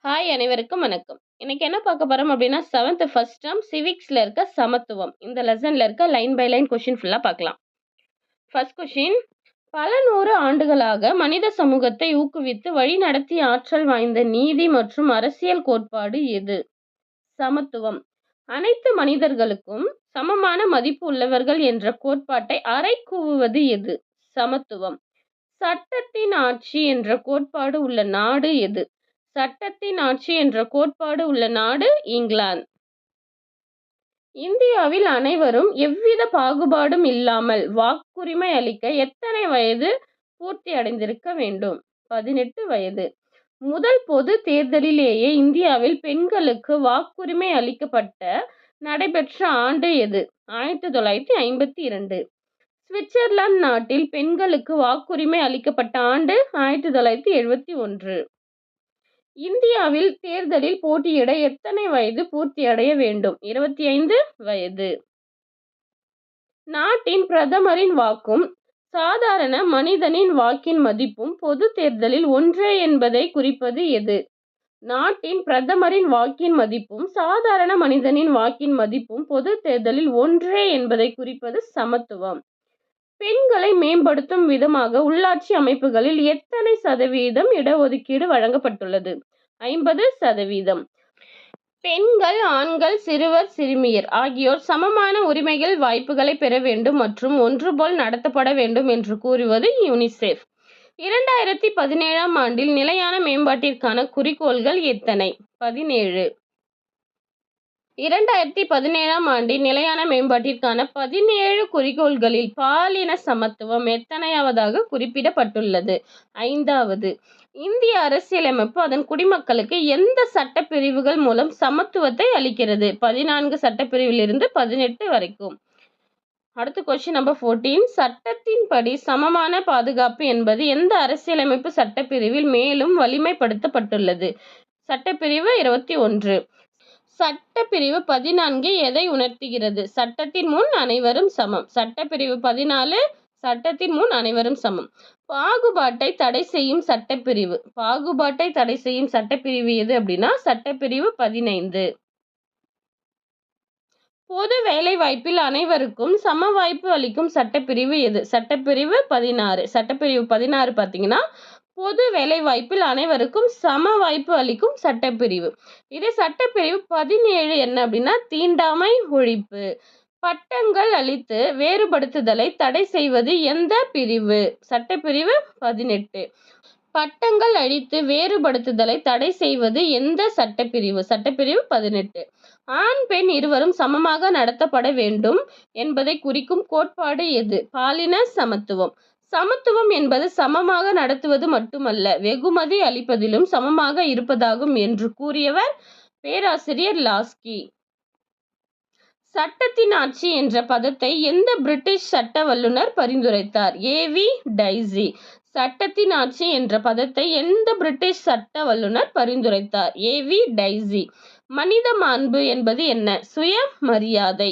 Hi அனைவருக்கும் வணக்கம். இன்னைக்கு என்ன பார்க்க போறோம் அப்படின்னா 7th ஃபர்ஸ்ட் டேர்ம் சிவிக்ஸ்ல இருக்க சமத்துவம் இந்த லெசன்ல இருக்க லைன் பை லைன் கொஸ்டின் ஃபுல்லா பார்க்கலாம். ஃபர்ஸ்ட் கொஸ்டின், பல நூறு ஆண்டுகளாக மனித சமூகத்தை ஊக்குவித்து வழி நடத்திய ஆற்றல் வாய்ந்த நீதி மற்றும் அரசியல் கோட்பாடு எது? சமத்துவம். அனைத்து மனிதர்களுக்கும் சமமான மதிப்பு உள்ளவர்கள் என்ற கோட்பாட்டை அறைகூவுவது எது? சமத்துவம். சட்டத்தின் ஆட்சி என்ற கோட்பாடு உள்ள நாடு எது? சட்டத்தின் ஆட்சி என்ற கோட்பாடு உள்ள நாடு இங்கிலாந்து. இந்தியாவில் அனைவரும் எவ்வித பாகுபாடும் இல்லாமல் வாக்குரிமை அளிக்க எத்தனை வயது பூர்த்தி அடைந்திருக்க வேண்டும்? 18 வயது. முதல் பொது தேர்தலிலேயே இந்தியாவில் பெண்களுக்கு வாக்குரிமை அளிக்கப்பட்ட நடைபெற்ற ஆண்டு எது? 1952. சுவிட்சர்லாந்து நாட்டில் பெண்களுக்கு வாக்குரிமை அளிக்கப்பட்ட ஆண்டு 1971. இந்தியாவில் தேர்தலில் போட்டியிட எத்தனை வயது பூர்த்தி அடைய வேண்டும்? 25 வயது. நாட்டின் பிரதமரின் வாக்கும் சாதாரண மனிதனின் வாக்கின் மதிப்பும் பொது தேர்தலில் ஒன்றே என்பதை குறிப்பது எது? நாட்டின் பிரதமரின் வாக்கின் மதிப்பும் சாதாரண மனிதனின் வாக்கின் மதிப்பும் பொது தேர்தலில் ஒன்றே என்பதை குறிப்பது சமத்துவம். பெண்களை மேம்படுத்தும் விதமாக உள்ளாட்சி அமைப்புகளில் எத்தனை சதவீதம் இடஒதுக்கீடு வழங்கப்பட்டுள்ளது? 50%. பெண்கள், ஆண்கள், சிறுவர், சிறுமியர் ஆகியோர் சமமான உரிமைகள் வாய்ப்புகளை பெற வேண்டும் மற்றும் ஒன்றுபோல் நடத்தப்பட வேண்டும் என்று கூறுவது யூனிசெஃப். 2017ஆம் ஆண்டில் நிலையான மேம்பாட்டிற்கான குறிக்கோள்கள் எத்தனை? 17. 2017ஆம் ஆண்டின் நிலையான மேம்பாட்டிற்கான 17 குறிக்கோள்களில் பாலின சமத்துவம் எத்தனையாவதாக குறிப்பிடப்பட்டுள்ளது? 5வது. இந்திய அரசியலமைப்பு அதன் குடிமக்களுக்கு எந்த சட்டப்பிரிவுகள் மூலம் சமத்துவத்தை அளிக்கிறது? 14 சட்டப்பிரிவிலிருந்து 18 வரைக்கும். அடுத்த கொஸ்டின் நம்பர் 14. சட்டத்தின்படி சமமான பாதுகாப்பு என்பது எந்த அரசியலமைப்பு சட்டப்பிரிவில் மேலும் வலிமைப்படுத்தப்பட்டுள்ளது? சட்டப்பிரிவு 21. சட்டப்பிரிவு 14 எதை உணர்த்துகிறது? சட்டத்தின் முன் அனைவரும் சமம். சட்டப்பிரிவு 14 சட்டத்தின் முன் அனைவரும் சமம். பாகுபாட்டை தடை செய்யும் சட்டப்பிரிவு. பாகுபாட்டை தடை செய்யும் சட்டப்பிரிவு எது அப்படின்னா சட்டப்பிரிவு 15. பொது வேலைவாய்ப்பில் அனைவருக்கும் சம வாய்ப்பு அளிக்கும் சட்டப்பிரிவு எது? சட்டப்பிரிவு 16. சட்டப்பிரிவு 16 பார்த்தீங்கன்னா பொது வேலைவாய்ப்பில் அனைவருக்கும் சம வாய்ப்பு அளிக்கும் சட்டப்பிரிவு. இதே சட்டப்பிரிவு 17 என்ன அப்படின்னா தீண்டாமை ஒழிப்பு. பட்டங்கள் அளித்து வேறுபடுத்துதலை தடை செய்வது எந்த பிரிவு? சட்டப்பிரிவு 18. பட்டங்கள் அளித்து வேறுபடுத்துதலை தடை செய்வது எந்த சட்டப்பிரிவு? சட்டப்பிரிவு 18. ஆண் பெண் இருவரும் சமமாக நடத்தப்பட வேண்டும் என்பதை குறிக்கும் கோட்பாடு எது? பாலின சமத்துவம். சமத்துவம் என்பது சமமாக நடத்துவது மட்டுமல்ல, வெகுமதி அளிப்பதிலும் சமமாக இருப்பதாகும் என்று கூறியவர் பேராசிரியர் லாஸ்கி. சட்டத்தின் ஆட்சி என்ற பதத்தை எந்த பிரிட்டிஷ் சட்ட வல்லுநர் பரிந்துரைத்தார்? AV dicey. சட்டத்தின் ஆட்சி என்ற பதத்தை எந்த பிரிட்டிஷ் சட்ட வல்லுநர் பரிந்துரைத்தார்? AV dicey. மனித மாண்பு என்பது என்ன? சுயமரியாதை.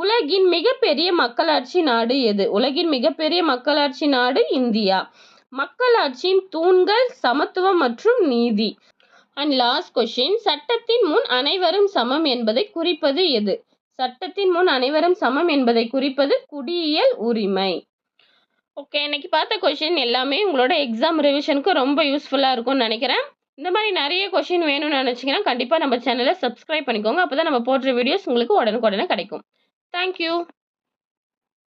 உலகின் மிகப்பெரிய மக்களாட்சி நாடு எது? உலகின் மிகப்பெரிய மக்களாட்சி நாடு இந்தியா. மக்களாட்சியின் தூண்கள் சமத்துவம் மற்றும் நீதி. அண்ட் லாஸ்ட் கொஸ்டின், சட்டத்தின் முன் அனைவரும் சமம் என்பதை குறிப்பது எது? சட்டத்தின் முன் அனைவரும் சமம் என்பதை குறிப்பது குடியியல் உரிமை. ஓகே, இன்னைக்கு பார்த்த கொஸ்டின் எல்லாமே உங்களோட எக்ஸாம் ரிவிஷனுக்கு ரொம்ப யூஸ்ஃபுல்லாக இருக்கும்னு நினைக்கிறேன். இந்த மாதிரி நிறைய கொஸ்டின் வேணும்னு நினச்சிங்கன்னா கண்டிப்பாக நம்ம சேனலை சப்ஸ்கிரைப் பண்ணிக்கோங்க. அப்போ தான் நம்ம போடுற வீடியோஸ் உங்களுக்கு உடனுக்குடனே கிடைக்கும். தேங்க்யூ.